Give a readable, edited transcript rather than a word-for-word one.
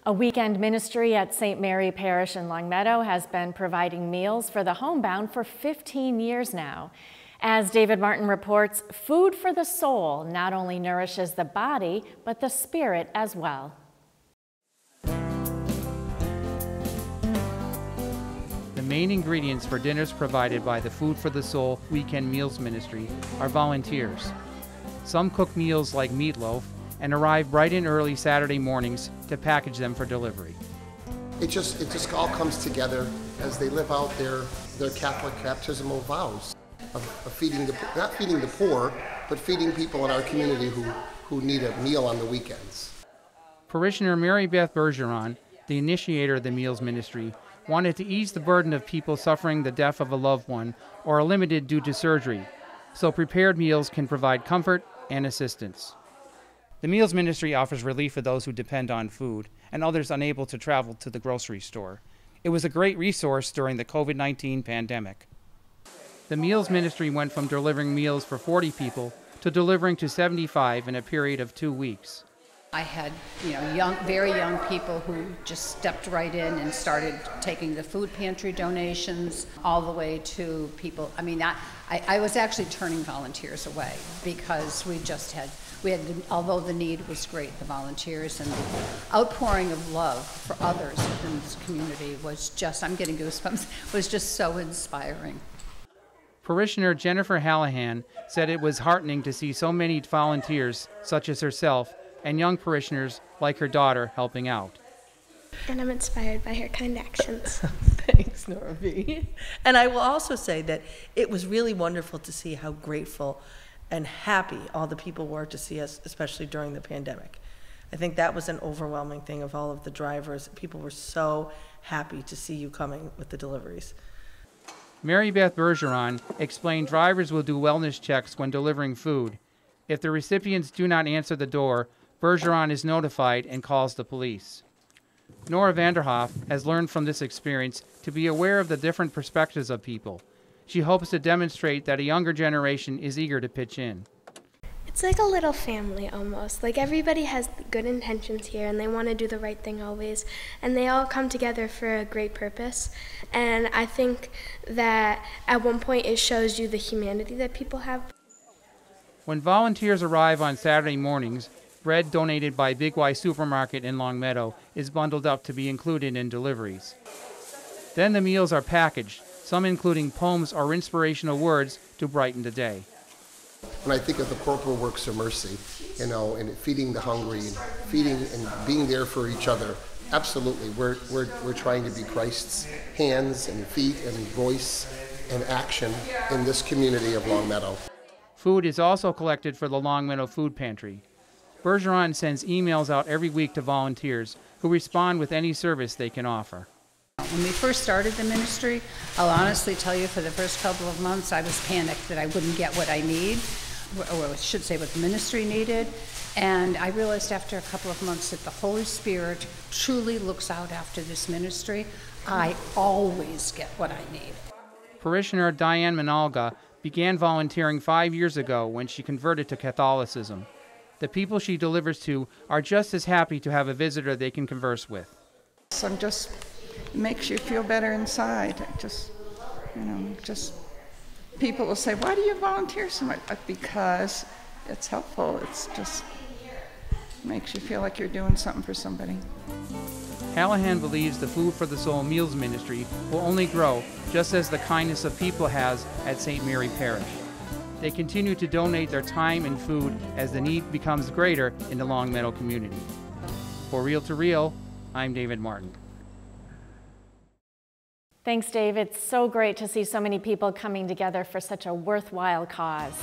A weekend ministry at St. Mary Parish in Longmeadow has been providing meals for the homebound for 15 years now. As David Martin reports, food for the soul not only nourishes the body, but the spirit as well. The main ingredients for dinners provided by the Food for the Soul Weekend Meals Ministry are volunteers. Some cook meals like meatloaf and arrive bright and early Saturday mornings to package them for delivery. It just all comes together as they live out their Catholic baptismal vows of feeding not feeding the poor, but feeding people in our community who need a meal on the weekends. Parishioner Mary Beth Bergeron, the initiator of the Meals Ministry, wanted to ease the burden of people suffering the death of a loved one or are limited due to surgery, so prepared meals can provide comfort and assistance. The Meals Ministry offers relief for those who depend on food and others unable to travel to the grocery store. It was a great resource during the COVID-19 pandemic. The Meals Ministry went from delivering meals for 40 people to delivering to 75 in a period of 2 weeks. I had, very young people who just stepped right in and started taking the food pantry donations all the way to people. I was actually turning volunteers away because we had, although the need was great, the volunteers and the outpouring of love for others within this community was just, I'm getting goosebumps, was just so inspiring. Parishioner Jennifer Hallahan said it was heartening to see so many volunteers, such as herself, and young parishioners like her daughter helping out. And I'm inspired by her kind actions. Thanks, Nora B. And I will also say that it was really wonderful to see how grateful and happy all the people were to see us, especially during the pandemic. I think that was an overwhelming thing of all of the drivers. People were so happy to see you coming with the deliveries. Mary Beth Bergeron explained drivers will do wellness checks when delivering food. If the recipients do not answer the door, Bergeron is notified and calls the police. Nora Vanderhoff has learned from this experience to be aware of the different perspectives of people. She hopes to demonstrate that a younger generation is eager to pitch in. It's like a little family almost. Like everybody has good intentions here and they want to do the right thing always. And they all come together for a great purpose. And I think that at one point it shows you the humanity that people have. When volunteers arrive on Saturday mornings, bread donated by Big Y Supermarket in Longmeadow is bundled up to be included in deliveries. Then the meals are packaged, some including poems or inspirational words to brighten the day. When I think of the corporal works of mercy, and feeding the hungry, and feeding and being there for each other, absolutely, we're trying to be Christ's hands and feet and voice and action in this community of Longmeadow. Food is also collected for the Longmeadow Food Pantry. Bergeron sends emails out every week to volunteers who respond with any service they can offer. When we first started the ministry, I'll honestly tell you for the first couple of months I was panicked that I wouldn't get what I need, or I should say what the ministry needed. And I realized after a couple of months that the Holy Spirit truly looks out after this ministry. I always get what I need. Parishioner Diane Manalga began volunteering 5 years ago when she converted to Catholicism. The people she delivers to are just as happy to have a visitor they can converse with. So just makes you feel better inside. Just people will say, "Why do you volunteer so much?" Because it's helpful. It's just makes you feel like you're doing something for somebody. Hallahan believes the Food for the Soul Meals Ministry will only grow just as the kindness of people has at St. Mary Parish. They continue to donate their time and food as the need becomes greater in the Longmeadow community. For Reel to Reel, I'm David Martin. Thanks, Dave. It's so great to see so many people coming together for such a worthwhile cause.